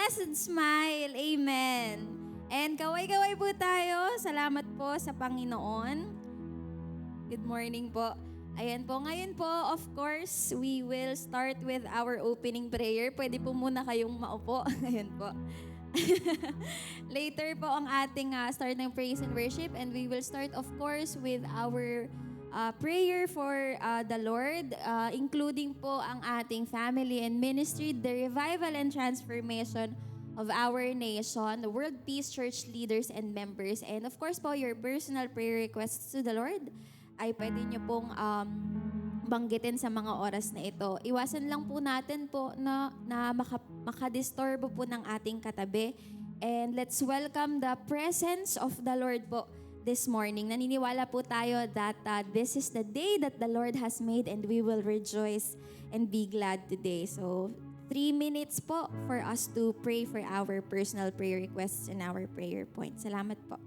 blessed smile. Amen. And kaway-kaway po tayo. Salamat po sa Panginoon. Good morning po. Ayan po, ngayon po, of course, we will start with our opening prayer. Pwede po muna kayong maupo. Ayan po. Later po ang ating start ng praise and worship, and we will start, of course, with our prayer for the Lord, including po ang ating family and ministry, the revival and transformation of our nation, the World Peace Church leaders and members, and of course po, your personal prayer requests to the Lord ay pwede nyo pong banggitin sa mga oras na ito. Iwasan lang po natin po na makadisturbo po ng ating katabi. And let's welcome the presence of the Lord po this morning. Naniniwala po tayo that this is the day that the Lord has made and we will rejoice and be glad today. So, 3 minutes po for us to pray for our personal prayer requests and our prayer points. Salamat po.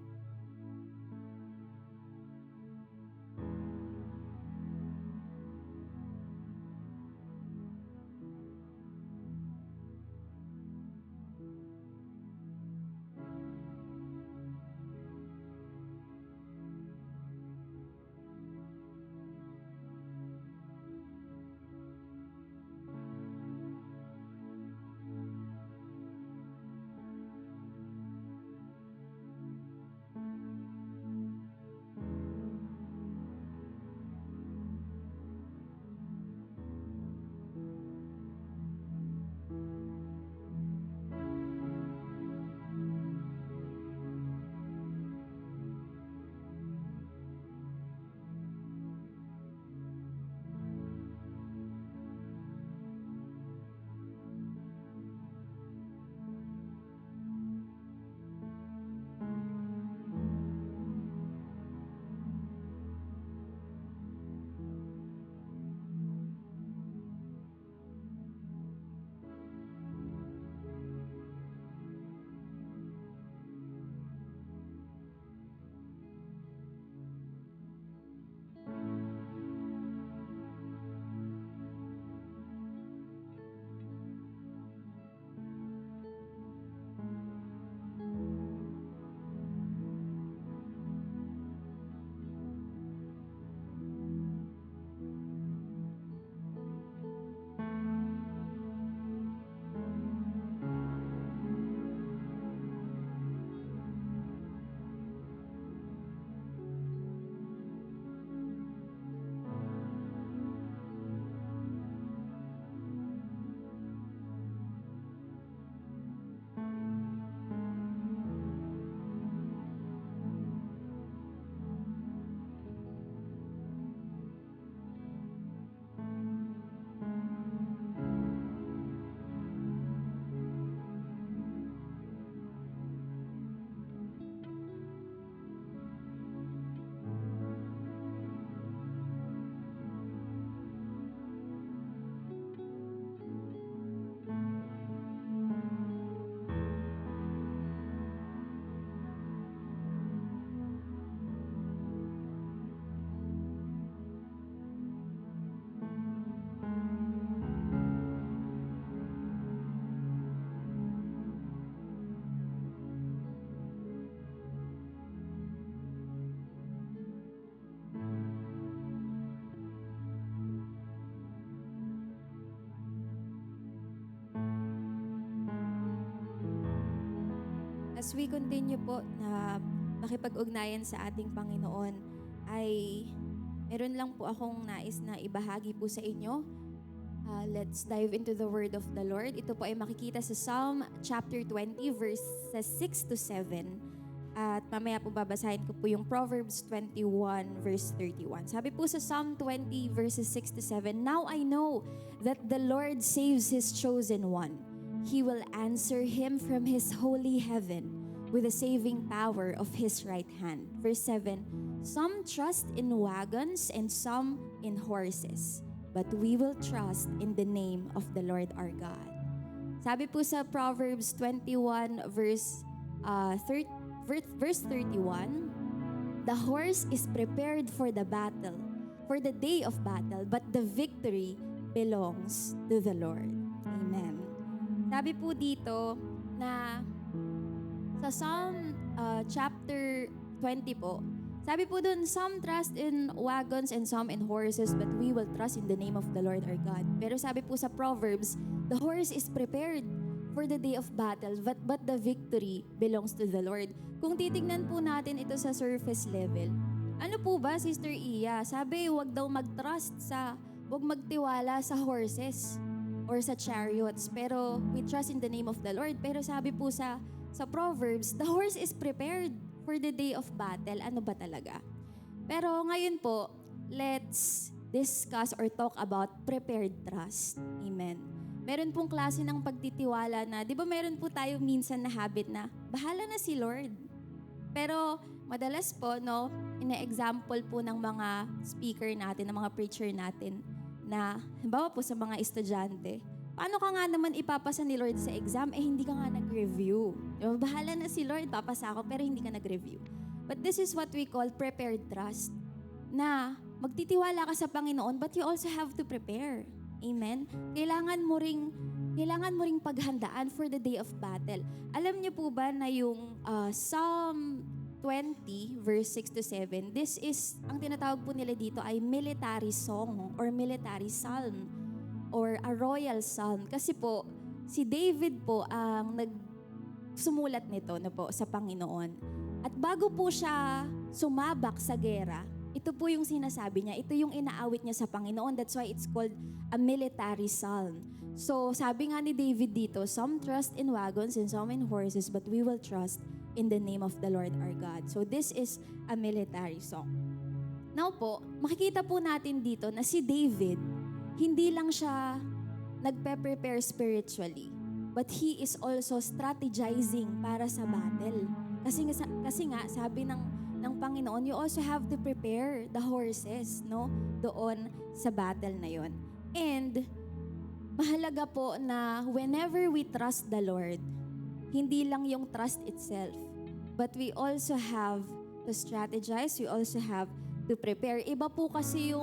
As we continue po na makipag-ugnayan sa ating Panginoon, ay meron lang po akong nais na ibahagi po sa inyo. Let's dive into the word of the Lord. Ito po ay makikita sa Psalm chapter 20 verses 6 to 7. At mamaya po babasahin ko po yung Proverbs 21 verse 31. Sabi po sa Psalm 20 verses 6 to 7, "Now I know that the Lord saves His chosen one. He will answer him from His holy heaven with the saving power of His right hand." Verse 7, "Some trust in wagons and some in horses, but we will trust in the name of the Lord our God." Sabi po sa Proverbs 21 verse 31, "The horse is prepared for the battle, for the day of battle, but the victory belongs to the Lord." Amen. Sabi po dito na sa Psalm chapter 20 po, sabi po dun, some trust in wagons and some in horses, but we will trust in the name of the Lord our God. Pero sabi po sa Proverbs, the horse is prepared for the day of battle, but the victory belongs to the Lord. Kung titignan po natin ito sa surface level, ano po ba, Sister Iya? Sabi, wag magtiwala sa horses or sa chariots, pero we trust in the name of the Lord. Pero sabi po sa Proverbs, the horse is prepared for the day of battle. Ano ba talaga? Pero ngayon po, let's discuss or talk about prepared trust. Amen. Meron pong klase ng pagtitiwala na, di ba meron po tayo minsan na habit na, bahala na si Lord. Pero madalas po, no, ina-example po ng mga speaker natin, ng mga preacher natin, na, halimbawa po sa mga estudyante, paano ka nga naman ipapasa ni Lord sa exam, hindi ka nga nag-review. Diba? Bahala na si Lord, papasa ako, pero hindi ka nag-review. But this is what we call prepared trust, na magtitiwala ka sa Panginoon, but you also have to prepare. Amen? Kailangan mo ring paghandaan for the day of battle. Alam niyo po ba na yung Psalm 20, verse 6 to 7, this is, ang tinatawag po nila dito ay military song or military psalm or a royal psalm. Kasi po, si David po ang sumulat nito na po sa Panginoon. At bago po siya sumabak sa gera, ito po yung sinasabi niya, ito yung inaawit niya sa Panginoon. That's why it's called a military psalm. So, sabi nga ni David dito, some trust in wagons and some in horses, but we will trust in the name of the Lord our God. So, this is a military song. Now po, makikita po natin dito na si David, hindi lang siya nagpe-prepare spiritually, but he is also strategizing para sa battle. Kasi nga, sabi ng Panginoon, you also have to prepare the horses, no? Doon sa battle na yon. And mahalaga po na whenever we trust the Lord, hindi lang yung trust itself, but we also have to strategize, we also have to prepare. Iba po kasi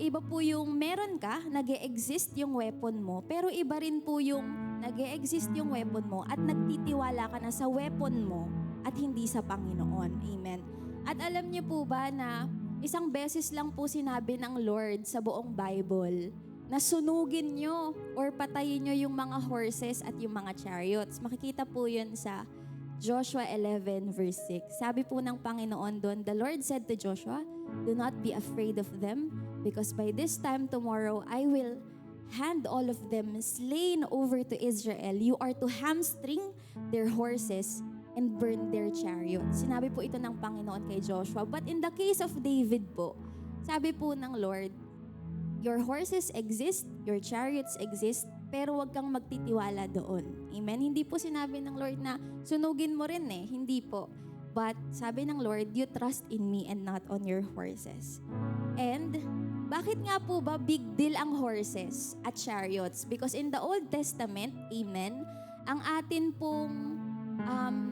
iba po yung meron ka, nag-e-exist yung weapon mo, pero iba rin po yung nag-e-exist yung weapon mo at nagtitiwala ka na sa weapon mo at hindi sa Panginoon. Amen. At alam niyo po ba na isang beses lang po sinabi ng Lord sa buong Bible na sunugin nyo or patayin nyo yung mga horses at yung mga chariots. Makikita po yun sa Joshua 11 verse 6. Sabi po ng Panginoon doon, the Lord said to Joshua, do not be afraid of them, because by this time tomorrow I will hand all of them slain over to Israel. You are to hamstring their horses and burn their chariots. Sinabi po ito ng Panginoon kay Joshua. But in the case of David po, sabi po ng Lord, your horses exist, your chariots exist, pero wag kang magtitiwala doon. Amen? Hindi po sinabi ng Lord na sunugin mo rin Hindi po. But sabi ng Lord, you trust in me and not on your horses. And bakit nga po ba big deal ang horses at chariots? Because in the Old Testament, amen, ang atin pong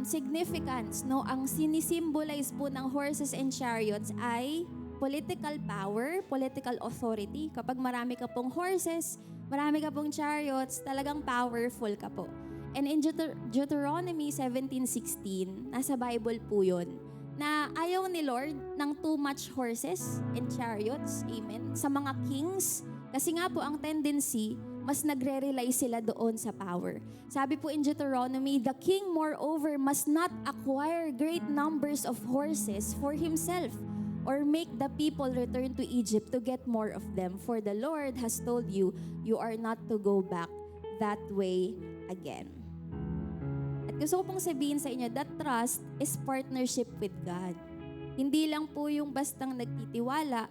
significance, ang sinisimbolize po ng horses and chariots ay political power, political authority. Kapag marami ka pong horses, marami ka pong chariots, talagang powerful ka po. And in Deuteronomy 17:16, nasa Bible po yun, na ayaw ni Lord ng too much horses and chariots, amen, sa mga kings. Kasi nga po ang tendency, mas nagre-rely sila doon sa power. Sabi po in Deuteronomy, the king moreover must not acquire great numbers of horses for himself, or make the people return to Egypt to get more of them. For the Lord has told you, you are not to go back that way again. At gusto ko pong sabihin sa inyo, that trust is partnership with God. Hindi lang po yung bastang nagtitiwala,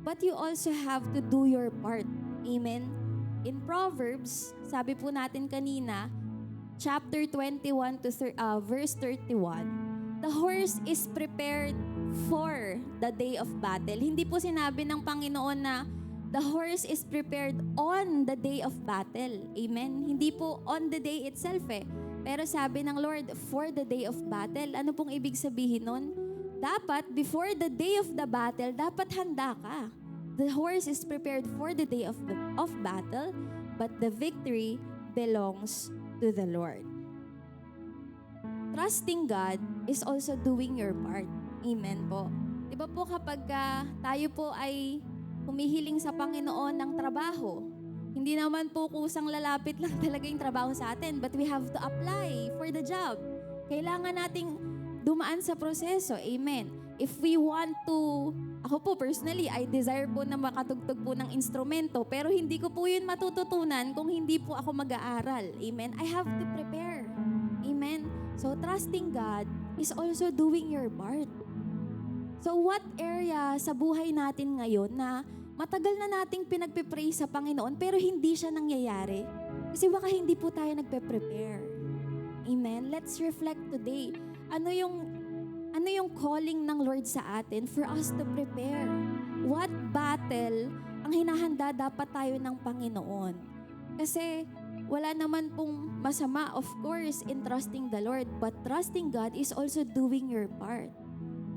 but you also have to do your part. Amen? In Proverbs, sabi po natin kanina, chapter 21 to verse 31, the horse is prepared for the day of battle. Hindi po sinabi ng Panginoon na the horse is prepared on the day of battle. Amen? Hindi po on the day itself Pero sabi ng Lord, for the day of battle. Ano pong ibig sabihin nun? Dapat, before the day of the battle, dapat handa ka. The horse is prepared for the day of battle, but the victory belongs to the Lord. Trusting God is also doing your part. Amen po. Diba po kapag tayo po ay humihiling sa Panginoon ng trabaho, hindi naman po kusang lalapit lang talaga yung trabaho sa atin, but we have to apply for the job. Kailangan nating dumaan sa proseso. Amen. If we want to, ako po personally, I desire po na makatugtog po ng instrumento, pero hindi ko po yun matututunan kung hindi po ako mag-aaral. Amen. I have to prepare. Amen. So trusting God is also doing your part. So what area sa buhay natin ngayon na matagal na nating pinagpe-pray sa Panginoon pero hindi siya nangyayari? Kasi baka hindi po tayo nagpe-prepare. Amen. Let's reflect today. Ano yung calling ng Lord sa atin for us to prepare? What battle ang hinahanda dapat tayo ng Panginoon? Kasi wala naman pong masama, of course, in trusting the Lord, but trusting God is also doing your part.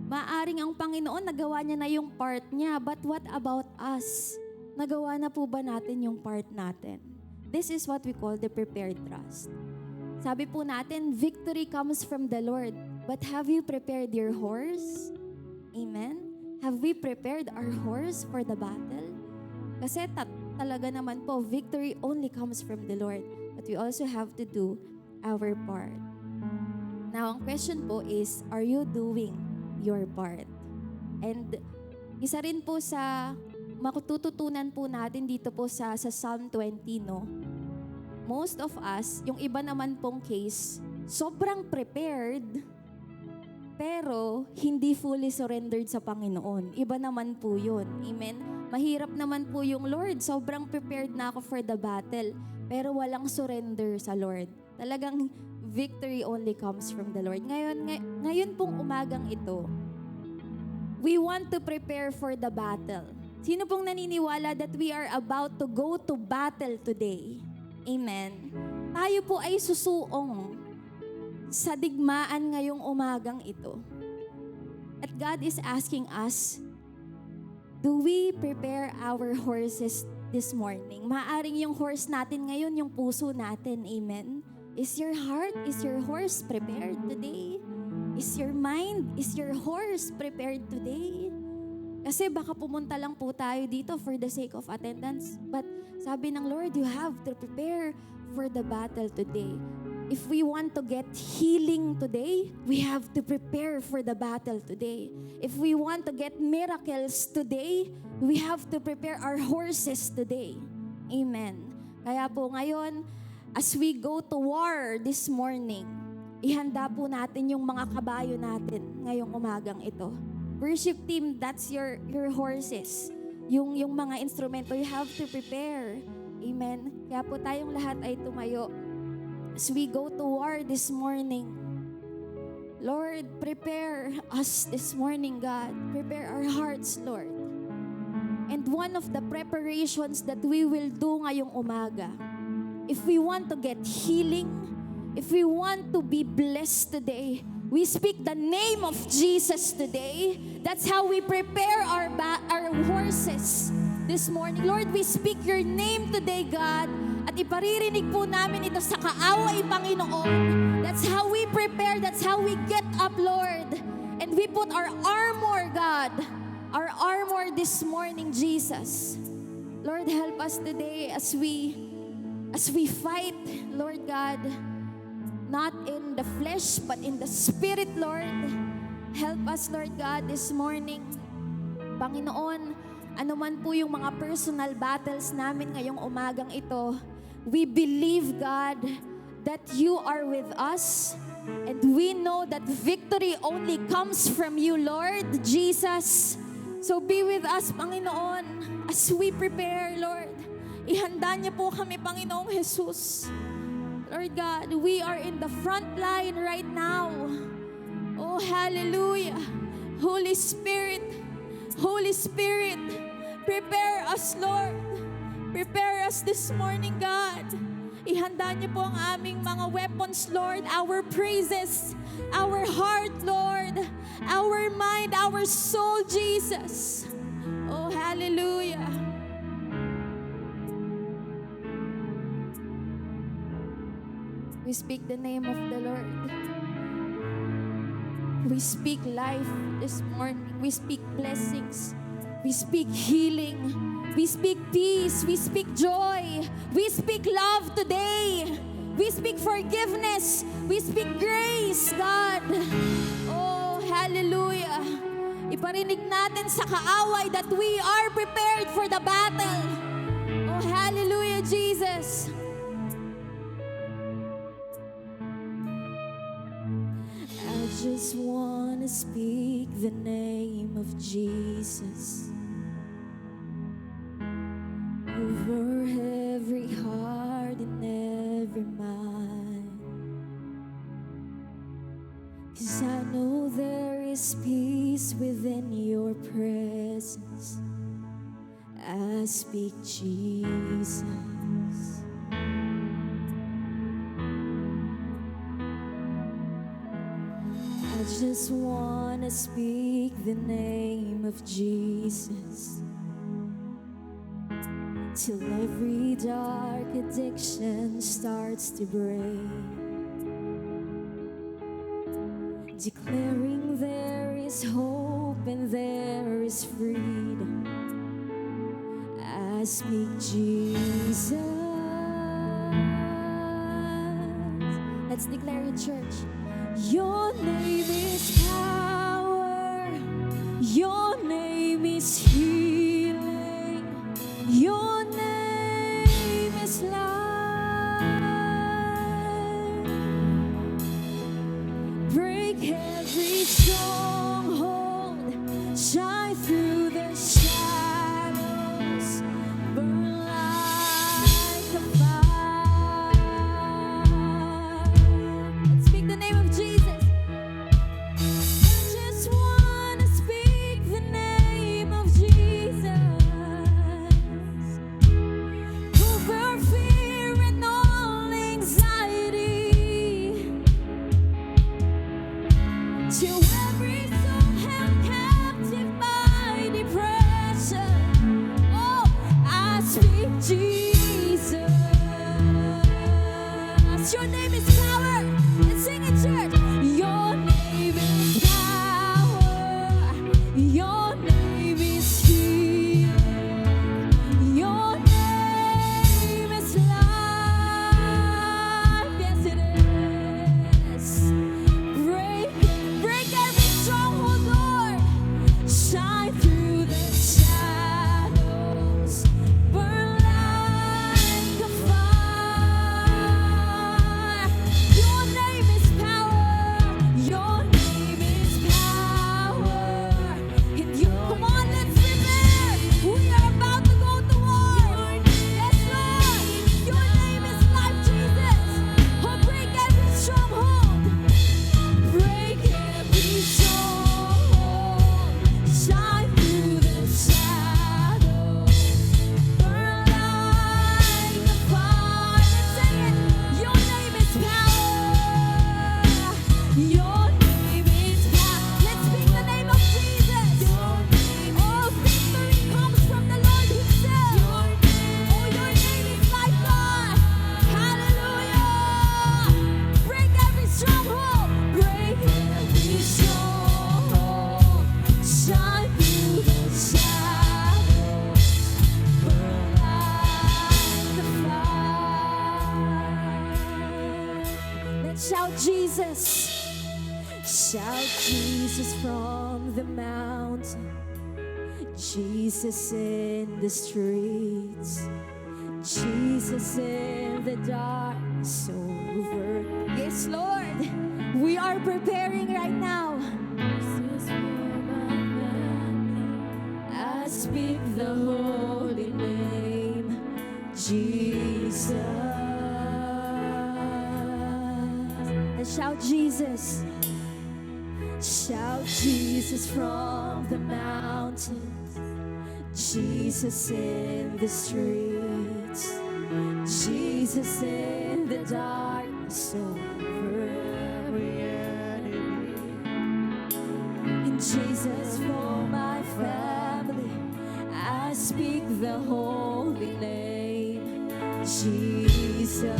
Maaring ang Panginoon, nagawa niya na yung part niya, but what about us? Nagawa na po ba natin yung part natin? This is what we call the prepared trust. Sabi po natin, victory comes from the Lord, but have you prepared your horse? Amen? Have we prepared our horse for the battle? Kasi talaga naman po, victory only comes from the Lord, but we also have to do our part. Now, ang question po is, are you doing your part? And isa rin po sa matututunan po natin dito po sa Psalm 20, no? Most of us, yung iba naman pong case, sobrang prepared, pero hindi fully surrendered sa Panginoon. Iba naman po yun. Amen? Mahirap naman po yung Lord. Sobrang prepared na ako for the battle, pero walang surrender sa Lord. Talagang victory only comes from the Lord. Ngayon pong umagang ito, we want to prepare for the battle. Sino pong naniniwala that we are about to go to battle today? Amen. Tayo po ay susuong sa digmaan ngayong umagang ito. At God is asking us, do we prepare our horses this morning? Maaring yung horse natin ngayon, yung puso natin. Amen. Is your heart, is your horse prepared today? Is your mind, is your horse prepared today? Kasi baka pumunta lang po tayo dito for the sake of attendance. But sabi ng Lord, you have to prepare for the battle today. If we want to get healing today, we have to prepare for the battle today. If we want to get miracles today, we have to prepare our horses today. Amen. Kaya po ngayon, as we go to war this morning, ihanda po natin yung mga kabayo natin ngayong umagang ito. Worship team, that's your horses. Yung mga instrumento, you have to prepare. Amen. Kaya po tayong lahat ay tumayo. As we go to war this morning, Lord, prepare us this morning, God. Prepare our hearts, Lord. And one of the preparations that we will do ngayong umaga, if we want to get healing, if we want to be blessed today, we speak the name of Jesus today. That's how we prepare our horses this morning. Lord, we speak your name today, God. At iparirinig po namin ito sa kaaway, Panginoon. That's how we prepare. That's how we get up, Lord. And we put our armor, God. Our armor this morning, Jesus. Lord, help us today as we fight, Lord God. Not in the flesh, but in the Spirit, Lord. Help us, Lord God, this morning. Panginoon, ano man po yung mga personal battles namin ngayong umagang ito, we believe, God, that you are with us. And we know that victory only comes from you, Lord Jesus. So be with us, Panginoon, as we prepare, Lord. Ihanda niyo po kami, Panginoong Jesus. Lord God, we are in the front line right now. Oh, hallelujah. Holy Spirit, prepare us, Lord. Prepare us this morning, God. Ihanda niyo po ang aming mga weapons, Lord. Our praises, our heart, Lord. Our mind, our soul, Jesus. Oh, hallelujah. We speak the name of the Lord. We speak life this morning. We speak blessings. We speak healing. We speak peace. We speak joy. We speak love today. We speak forgiveness. We speak grace, God. Oh, hallelujah. Iparinig natin sa kaaway that we are prepared for the battle. Oh, hallelujah, Jesus. I just want to speak the name of Jesus over every heart and every mind. 'Cause I know there is peace within your presence. I speak Jesus. I just want to speak the name of Jesus till every dark addiction starts to break, declaring there is hope and there is freedom. I speak Jesus. Let's declare it, church. Your name is power. Your name is healing. Your name is life. Break every stronghold. Shine through the shadows. Burn like a fire. Let's speak the name of Jesus. I just want to speak the name of Jesus over fear and all anxiety, till every soul held captive by depression. Oh, I speak Jesus. Your name is power. Let's sing it, church. Your name is power. Your name is healing. Your name is life. Yes, it is. Break every stronghold, Lord. Shine through the shadows. Burn like a fire. Your name is power. Your name is power. And you, come on, let's prepare. We are about to go to war. Yes, Lord. Your name is life, Jesus. Oh, break every stronghold. Break every stronghold. Shine through the shadows. Burn like a fire. Let's sing it. Your name is power. Your name is power. Let's speak the name of Jesus. Oh, victory comes from the Lord Himself. Oh, your name is life, God. Hallelujah. Break every stronghold. Break every stronghold. Shine through the shadows. Burn like a fire. Let's shout Jesus. Shout Jesus from the mountain. Jesus in the streets. Jesus in the darkness over. Yes, Lord. We are preparing right now. I speak the holy name, Jesus. And shout Jesus. Shout Jesus from the mountains, Jesus in the streets, Jesus in the darkness over every enemy. And Jesus for my family, I speak the holy name, Jesus.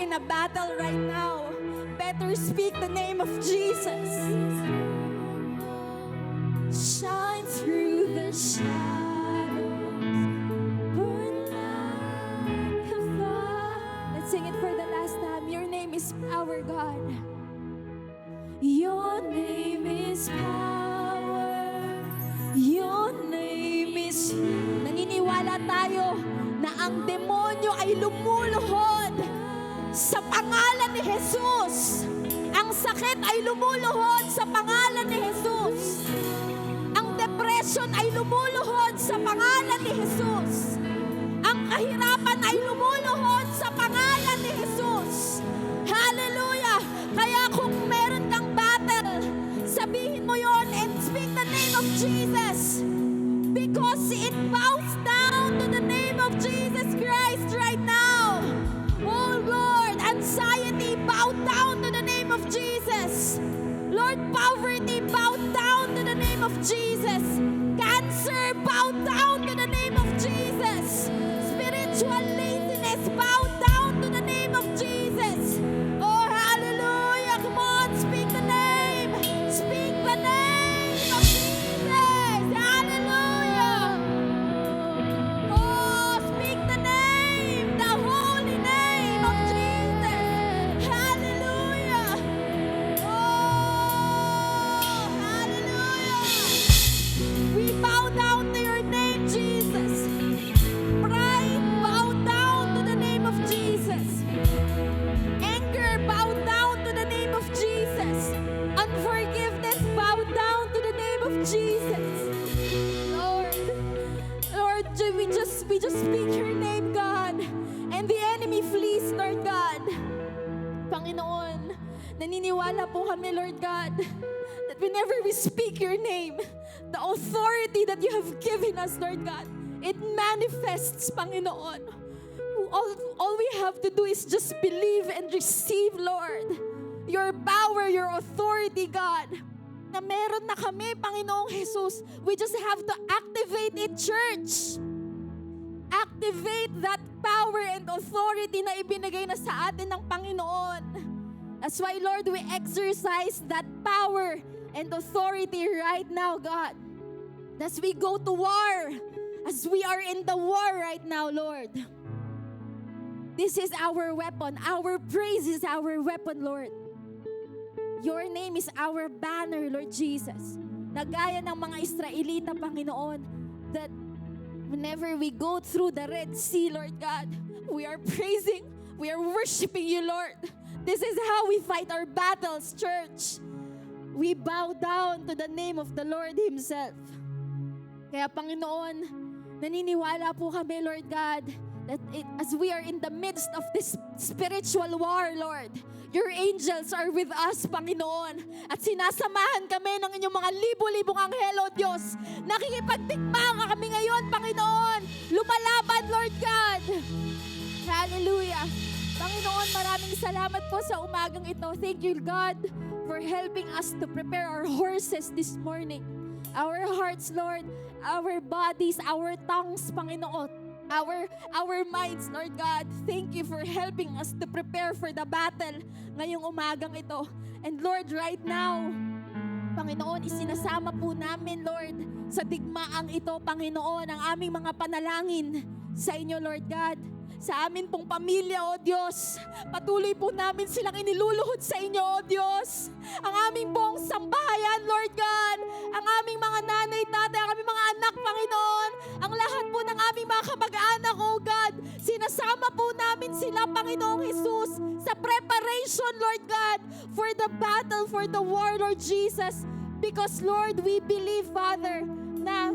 in a battle right now, better speak the name of Jesus. Shine through the shadows, burn like a fire. Let's sing it for the last time. Your name is power, God. Your name is power. Your name is healing. Naniniwala tayo na ang demonyo ay lumuluhod sa pangalan ni Jesus. Ang sakit ay lumuluhod sa pangalan ni Jesus. Ang depression ay lumuluhod sa pangalan ni Jesus. Ang kahirapan ay lumuluhod sa pangalan ni Jesus. Hallelujah! Kaya kung meron kang battle, sabihin mo yon and speak the name of Jesus. Because it bows down to the name of Jesus Christ right now. Oh Lord, anxiety, bow down to the name of Jesus. Lord, poverty, bow down to the name of Jesus. Cancer, bow down to the name of Jesus. Spiritual laziness, bow down to the name of Jesus. Oh, hallelujah. Come on, speak the name. Speak the name of Jesus. Hallelujah. Oh, speak the name, the holy name of Jesus. Hallelujah. Oh, hallelujah. We bow down to your name, Jesus. Pride, bow down to the name of Jesus. Anger, bow down to the name of Jesus. Unforgiveness, bow down to the name of Jesus. Lord, we just speak your name, God, and the enemy flees, Lord God. Panginoon, naniniwala po kami, Lord God, that whenever we speak your name, the authority that you have given us, Lord God, it manifests, Panginoon. All we have to do is just believe and receive, Lord, your power, your authority, God, na meron na kami, Panginoong Jesus. We just have to activate it, church. Activate that power and authority na ibinigay na sa atin ng Panginoon. That's why, Lord, we exercise that power and authority right now, God. As we go to war, as we are in the war right now, Lord. This is our weapon. Our praise is our weapon, Lord. Your name is our banner, Lord Jesus. Na gaya ng mga Israelita, Panginoon, that whenever we go through the Red Sea, Lord God, we are praising, we are worshiping you, Lord. This is how we fight our battles, church. We bow down to the name of the Lord Himself. Kaya, Panginoon, naniniwala po kami, Lord God, that as we are in the midst of this spiritual war, Lord, your angels are with us, Panginoon. At sinasamahan kami ng inyong mga libo-libong anghel, O Diyos. Nakikipagtikma kami ngayon, Panginoon. Lumalaban, Lord God. Hallelujah. Panginoon, maraming salamat po sa umagang ito. Thank you, God, for helping us to prepare our horses this morning. Our hearts, Lord, our bodies, our tongues, Panginoon. Our minds, Lord God, thank you for helping us to prepare for the battle ngayong umagang ito. And Lord, right now, Panginoon, isinasama po namin, Lord, sa digmaang ito, Panginoon, ang aming mga panalangin sa inyo, Lord God. Sa amin pong pamilya, O Diyos, patuloy po namin silang iniluluhod sa inyo, O Diyos. Ang aming pong sambahayan, Lord God, ang aming mga nanay, tatay, ang aming mga anak, Panginoon, ang lahat po ng aming mga kamag-anak, O God, sinasama po namin sila, Panginoong Jesus, sa preparation, Lord God, for the battle, for the war, Lord Jesus. Because, Lord, we believe, Father, na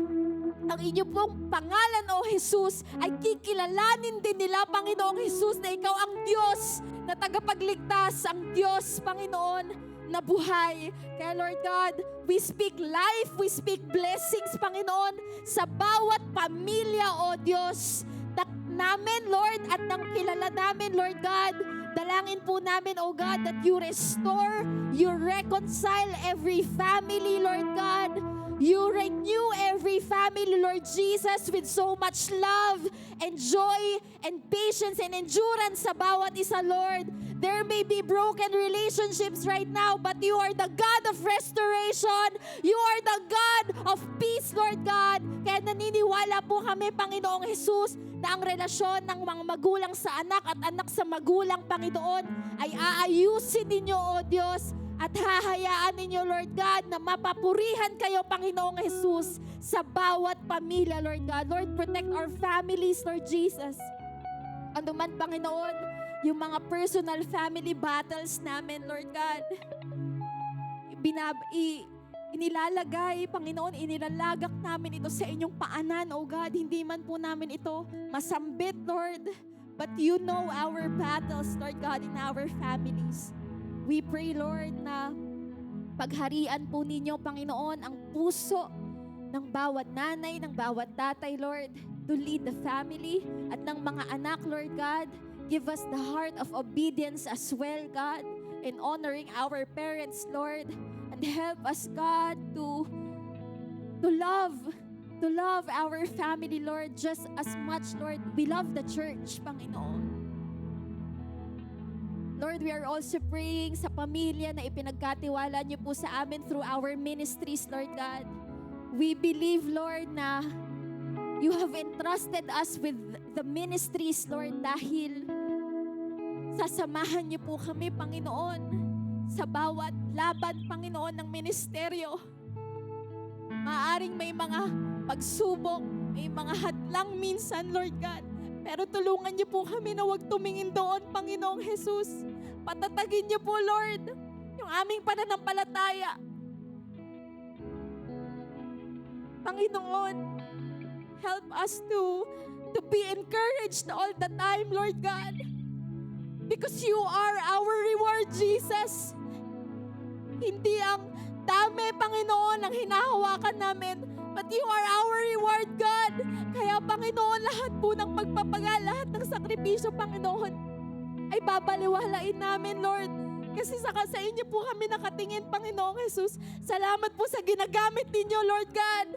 ang inyo pong pangalan, O Jesus, ay kikilalanin din nila, Panginoong Jesus, na ikaw ang Diyos na tagapagligtas, ang Diyos, Panginoon, na buhay. Kaya, Lord God, we speak life, we speak blessings, Panginoon, sa bawat pamilya, O Diyos, namin, Lord, at nang kilala namin, Lord God, dalangin po namin, O God, that you restore, you reconcile every family, Lord God. You renew every family, Lord Jesus, with so much love and joy and patience and endurance sa bawat isa, Lord. There may be broken relationships right now, but you are the God of restoration. You are the God of peace, Lord God. Kaya naniniwala po kami, Panginoong Jesus, na ang relasyon ng mga magulang sa anak at anak sa magulang, Panginoon, ay aayusin ninyo, O Diyos, at hahayaan ninyo, Lord God, na mapapurihan kayo, Panginoong Jesus, sa bawat pamilya, Lord God. Lord, protect our families, Lord Jesus. Ano man, Panginoon, yung mga personal family battles namin, Lord God, inilalagay, Panginoon, inilalagak namin ito sa inyong paanan, O God. Hindi man po namin ito masambit, Lord, but you know our battles, Lord God, in our families. We pray, Lord, na pagharian po ninyo, Panginoon, ang puso ng bawat nanay, ng bawat tatay, Lord, to lead the family at ng mga anak, Lord God. Give us the heart of obedience as well, God, in honoring our parents, Lord, and help us, God, to love our family, Lord, just as much, Lord, we love the church, Panginoon. Lord, we are also praying sa pamilya na ipinagkatiwala niyo po sa amin through our ministries, Lord God. We believe, Lord, na you have entrusted us with the ministries, Lord, dahil sasamahan niyo po kami, Panginoon, sa bawat laban, Panginoon, ng ministeryo. Maaring may mga pagsubok, may mga hadlang minsan, Lord God. Pero tulungan niyo po kami na huwag tumingin doon, Panginoong Jesus. Patatagin niyo po, Lord, yung aming pananampalataya. Panginoon, help us to be encouraged all the time, Lord God. Because you are our reward, Jesus. Hindi ang dami, Panginoon, ang hinahawakan namin, but you are our reward, God. Kaya, Panginoon, lahat po ng pagpapagal, lahat ng sakripisyo, Panginoon, ay babaliwalain namin, Lord. Kasi sa inyo po kami nakatingin, Panginoong Jesus. Salamat po sa ginagamit ninyo, Lord God.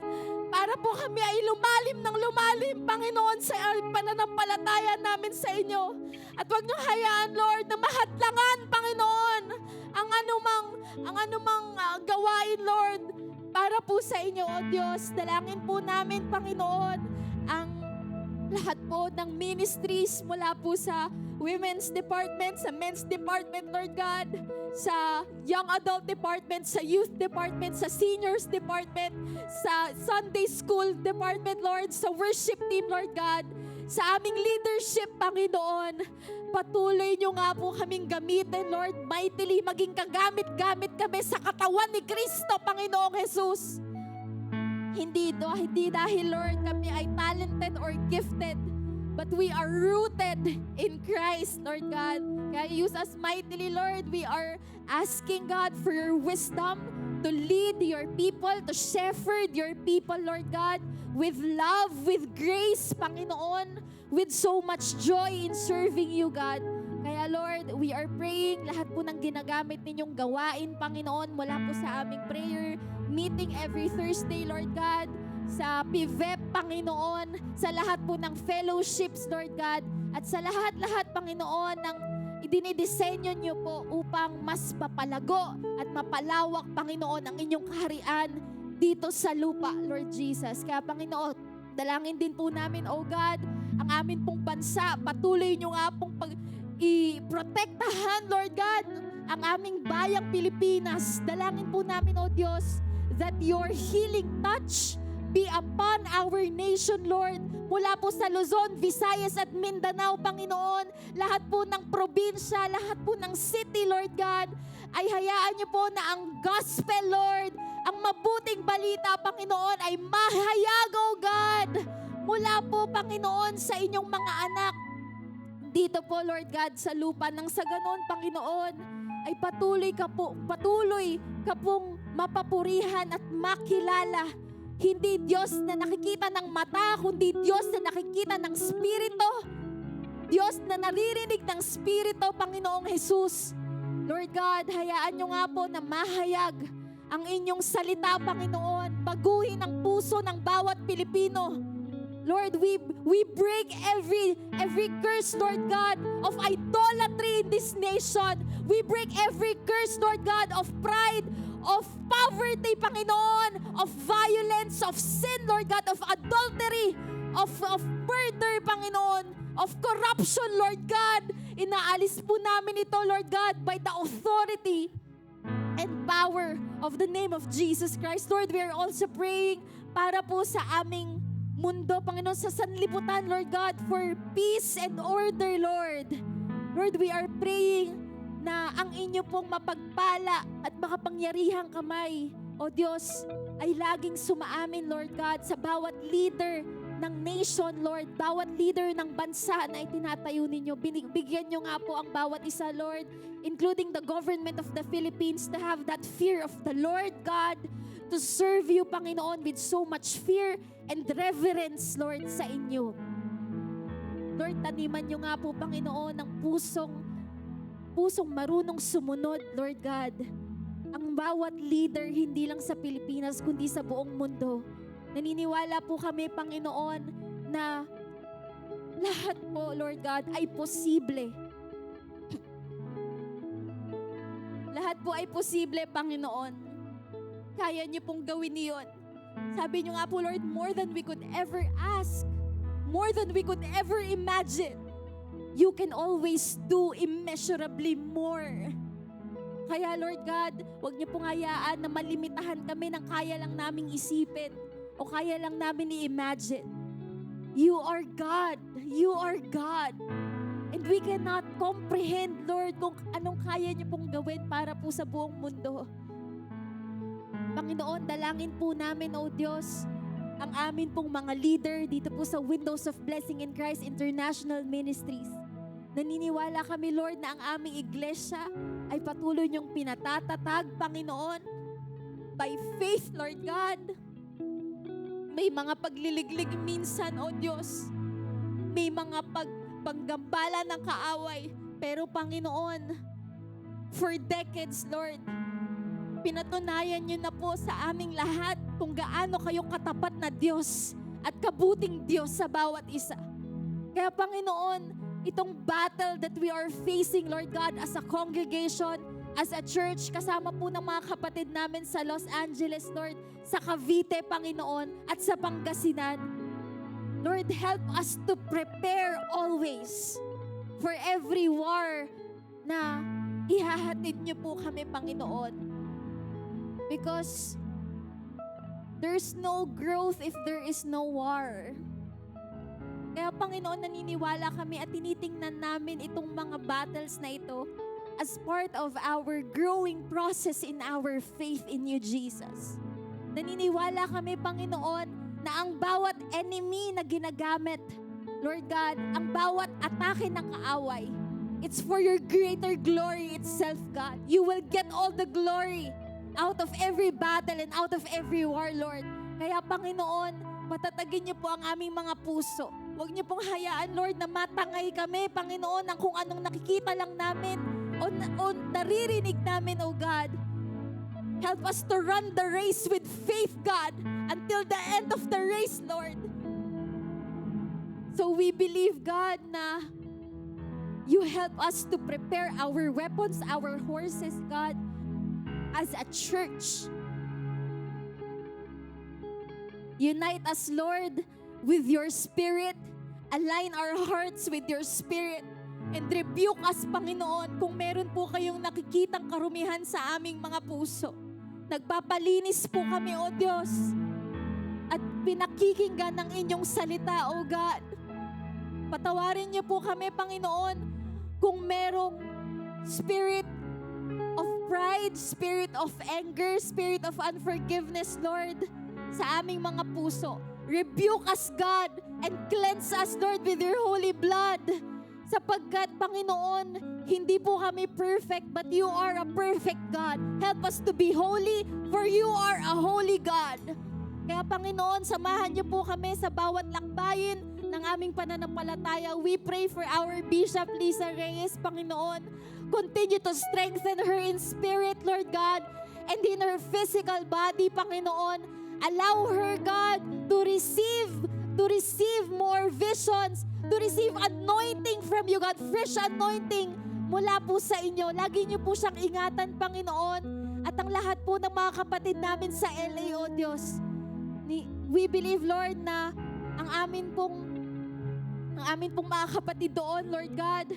Para po kami ay lumalim ng lumalim, Panginoon, sa pananampalataya namin sa inyo. At huwag niyong hayaan, Lord, na mahadlangan, Panginoon, ang anumang gawain, Lord, para po sa inyo, O Diyos. Dalangin po namin, Panginoon, ang lahat po ng ministries mula po sa women's department, sa men's department, Lord God, sa young adult department, sa youth department, sa seniors department, sa Sunday school department, Lord, sa worship team, Lord God, sa aming leadership, Panginoon. Patuloy nyo nga po kaming gamitin, Lord, mightily, maging kagamit-gamit kami sa katawan ni Kristo, Panginoong Jesus. Hindi dahil, Lord, kami ay talented or gifted, but we are rooted in Christ, Lord God. Kaya use us mightily, Lord. We are asking, God, for your wisdom to lead your people, to shepherd your people, Lord God, with love, with grace, Panginoon, with so much joy in serving you, God. Kaya, Lord, we are praying lahat po ng ginagamit ninyong gawain, Panginoon, mula po sa aming prayer meeting every Thursday, Lord God, sa PVEP, Panginoon, sa lahat po ng fellowships, Lord God, at sa lahat-lahat, Panginoon, ng idinidisenyo niyo po upang mas mapalago at mapalawak, Panginoon, ang inyong kaharian dito sa lupa, Lord Jesus. Kaya, Panginoon, dalangin din po namin, O God, ang amin pong bansa, patuloy niyo nga pong i-protektahan, Lord God, ang aming bayang Pilipinas. Dalangin po namin, O Diyos, that your healing touch be upon our nation, Lord. Mula po sa Luzon, Visayas at Mindanao, Panginoon, lahat po ng probinsya, lahat po ng city, Lord God, ay hayaan niyo po na ang gospel, Lord, ang mabuting balita, Panginoon, ay mahayag, O God, mula po, Panginoon, sa inyong mga anak. Dito po, Lord God, sa lupa nang sa ganon, Panginoon, ay patuloy ka pong mapapurihan at makilala. Hindi Diyos na nakikita ng mata, kundi Diyos na nakikita ng Espiritu. Diyos na naririnig ng Espiritu, Panginoong Jesus. Lord God, hayaan nyo nga po na mahayag ang inyong salita, Panginoon. Baguhin ang puso ng bawat Pilipino. Lord, we break every curse, Lord God, of idolatry in this nation. We break every curse, Lord God, of pride, of poverty, Panginoon, of violence, of sin, Lord God, of adultery, of murder, Panginoon, of corruption, Lord God. Inaalis po namin ito, Lord God, by the authority and power of the name of Jesus Christ. Lord, we are also praying para po sa aming mundo, Panginoon, sa sanlibutan, Lord God, for peace and order, Lord. Lord, we are praying na ang inyo pong mapagpala at makapangyarihang kamay, O Diyos, ay laging sumaamin, Lord God, sa bawat leader ng nation, Lord, bawat leader ng bansa na itinatayo ninyo. Bigyan nyo nga po ang bawat isa, Lord, including the government of the Philippines, to have that fear of the Lord God, to serve you, Panginoon, with so much fear and reverence, Lord, sa inyo. Lord, taniman nyo nga po, Panginoon, ng pusong marunong sumunod, Lord God. Ang bawat leader, hindi lang sa Pilipinas, kundi sa buong mundo. Naniniwala po kami, Panginoon, na lahat po, Lord God, ay posible. Lahat po ay posible, Panginoon. Kaya niyo pong gawin niyon. Sabi niyo nga po, Lord, more than we could ever ask, more than we could ever imagine, you can always do immeasurably more. Kaya, Lord God, huwag niyo pong hayaan na malimitahan kami ng kaya lang naming isipin o kaya lang namin i-imagine. You are God. You are God. And we cannot comprehend, Lord, kung anong kaya niyo pong gawin para po sa buong mundo. Panginoon, dalangin po namin, O Diyos, ang amin pong mga leader dito po sa Windows of Blessing in Christ International Ministries. Naniniwala kami, Lord, na ang aming iglesia ay patuloy niyong pinatatatag, Panginoon, by faith, Lord God. May mga pagliliglig minsan, O Diyos. May mga paggambala ng kaaway. Pero, Panginoon, for decades, Lord, pinatunayan niyo na po sa aming lahat kung gaano kayo katapat na Diyos at kabuting Diyos sa bawat isa. Kaya, Panginoon, itong battle that we are facing, Lord God, as a congregation, as a church, kasama po ng mga kapatid namin sa Los Angeles, Lord, sa Cavite, Panginoon, at sa Pangasinan. Lord, help us to prepare always for every war na ihahatid niyo po kami, Panginoon. Because there's no growth if there is no war. Kaya, Panginoon, naniniwala kami at tinitingnan namin itong mga battles na ito as part of our growing process in our faith in you, Jesus. Naniniwala kami, Panginoon, na ang bawat enemy na ginagamit, Lord God, ang bawat atake ng kaaway, it's for your greater glory itself, God. You will get all the glory out of every battle and out of every war, Lord. Kaya, Panginoon, patatagin niyo po ang aming mga puso. Huwag niyo pong hayaan, Lord, na matangay kami, Panginoon, ng kung anong nakikita lang namin o naririnig namin, O God. Help us to run the race with faith, God, until the end of the race, Lord. So we believe, God, na you help us to prepare our weapons, our horses, God, as a church. Unite us, Lord, with your Spirit. Align our hearts with your Spirit. And rebuke us, Panginoon, kung meron po kayong nakikitang karumihan sa aming mga puso. Nagpapalinis po kami, O Diyos. At pinakikinggan ng inyong salita, O God. Patawarin niyo po kami, Panginoon, kung merong spirit of pride, spirit of anger, spirit of unforgiveness, Lord, sa aming mga puso. Rebuke us, God, and cleanse us, Lord, with your holy blood. Sapagkat, Panginoon, hindi po kami perfect, but you are a perfect God. Help us to be holy, for you are a holy God. Kaya, Panginoon, samahan niyo po kami sa bawat lakbayin ng aming pananampalataya. We pray for our Bishop Lisa Reyes, Panginoon. Continue to strengthen her in spirit, Lord God, and in her her physical body, Panginoon. Allow her, God, to receive more visions, to receive anointing from you, God, fresh anointing mula po sa inyo. Lagi niyo po siyang ingatan, Panginoon. At ang lahat po ng mga kapatid namin sa LA, O Diyos. We believe, Lord, na ang amin pong mga kapatid doon, Lord God,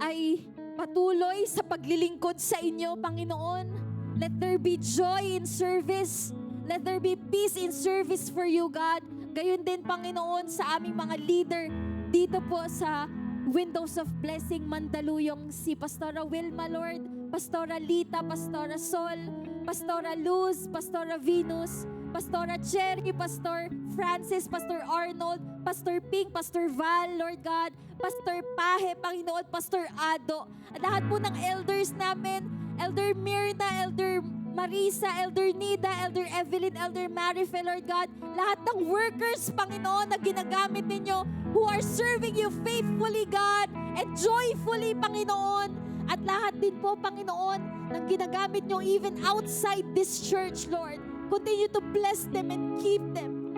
ay patuloy sa paglilingkod sa inyo, Panginoon. Let there be joy in service. Let there be peace in service for you, God. Gayon din, Panginoon, sa aming mga leader dito po sa Windows of Blessing Mandaluyong, si Pastora Wilma, Lord, Pastora Lita, Pastora Sol, Pastora Luz, Pastora Venus, Pastora Cherry, Pastor Francis, Pastor Arnold, Pastor Pink, Pastor Val, Lord God, Pastor Pahe, Panginoon, Pastor Ado, at lahat po ng elders namin, Elder Mirna, Elder Marisa, Elder Nida, Elder Evelyn, Elder Marifel, Lord God, lahat ng workers, Panginoon, na ginagamit ninyo, who are serving you faithfully, God, and joyfully, Panginoon, at lahat din po, Panginoon, ng ginagamit nyo even outside this church, Lord. Continue to bless them and keep them.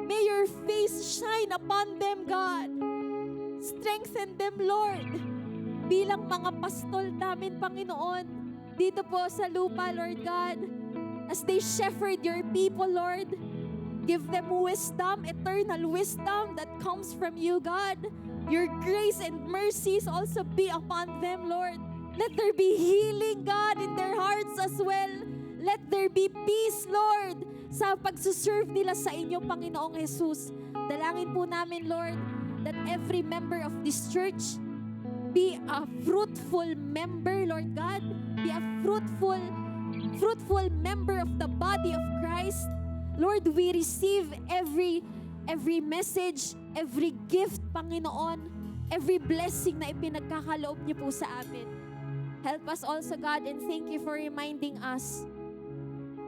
May your face shine upon them, God. Strengthen them, Lord. Bilang mga pastol namin, Panginoon, dito po sa lupa, Lord God, as they shepherd your people, Lord, give them wisdom, eternal wisdom that comes from you, God. Your grace and mercies also be upon them, Lord. Let there be healing, God, in their hearts as well. Let there be peace, Lord, sa pagsuserve nila sa inyo, Panginoong Jesus. Dalangin po namin, Lord, that every member of this church be a fruitful member, Lord God. Be a fruitful member of the body of Christ. Lord, we receive every message, every gift, Panginoon, every blessing na ipinagkakaloob niyo po sa amin. Help us also, God, and thank you for reminding us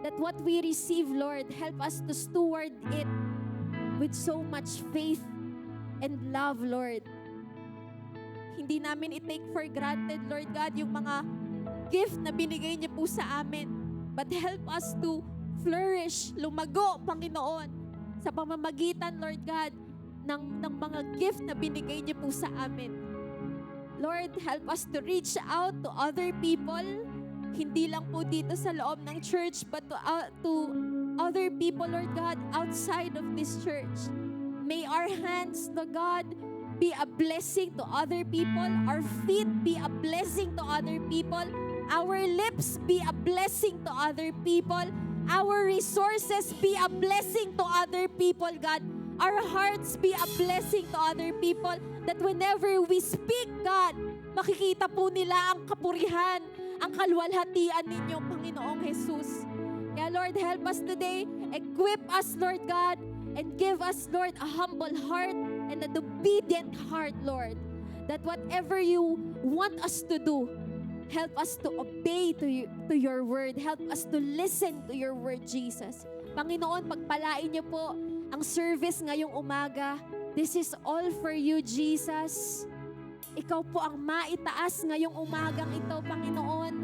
that what we receive, Lord, help us to steward it with so much faith and love, Lord. Hindi namin i-take for granted, Lord God, yung mga gift na binigay niyo po sa amin. But help us to flourish, lumago, Panginoon, sa pamamagitan, Lord God, ng mga gift na binigay niyo po sa amin. Lord, help us to reach out to other people, hindi lang po dito sa loob ng church, but to other people, Lord God, outside of this church. May our hands, Lord God, be a blessing to other people. Our feet be a blessing to other people. Our lips be a blessing to other people. Our resources be a blessing to other people, God. Our hearts be a blessing to other people. That whenever we speak, God, makikita po nila ang kapurihan, ang kalwalhatian ninyo, Panginoong Jesus. Kaya Lord, help us today. Equip us, Lord God, and give us, Lord, a humble heart and an obedient heart, Lord. That whatever you want us to do, help us to obey to your word. Help us to listen to your word, Jesus. Panginoon, pagpalain niyo po ang service ngayong umaga. This is all for you, Jesus. Ikaw po ang maitaas ngayong umagang ito, Panginoon.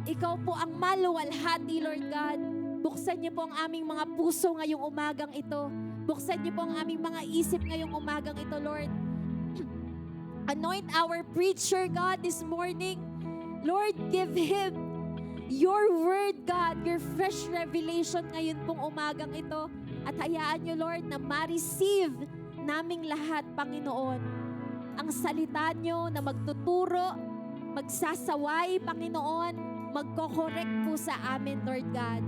Ikaw po ang maluwalhati, Lord God. Buksan niyo po ang aming mga puso ngayong umagang ito. Buksan niyo po ang aming mga isip ngayong umagang ito, Lord. Anoint our preacher, God, this morning. Lord, give him your word, God, your fresh revelation ngayon pong umagang ito. At hayaan niyo, Lord, na ma-receive naming lahat, Panginoon, ang salita niyo na magtuturo, magsasaway, Panginoon, magko-correct po sa amin, Lord God.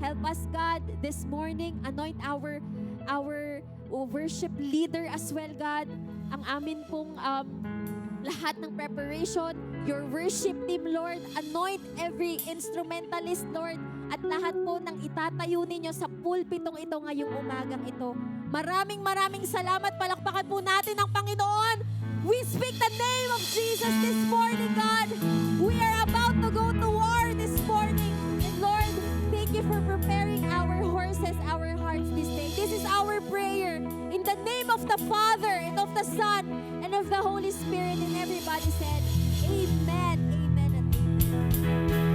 Help us, God, this morning. Anoint our worship leader as well, God. Ang amin pong lahat ng preparation, your worship team, Lord. Anoint every instrumentalist, Lord. At lahat po ng itatayo ninyo sa pulpitong ito ngayong umagang ito. Maraming salamat. Palakpakan po natin ang Panginoon. We speak the name of Jesus this morning, God. We are about to go to war this morning. And Lord, thank you for preparing our horses, our hearts this day. This is our prayer. In the name of the Father, and of the Son, and of the Holy Spirit. And everybody said, Amen, amen, and amen.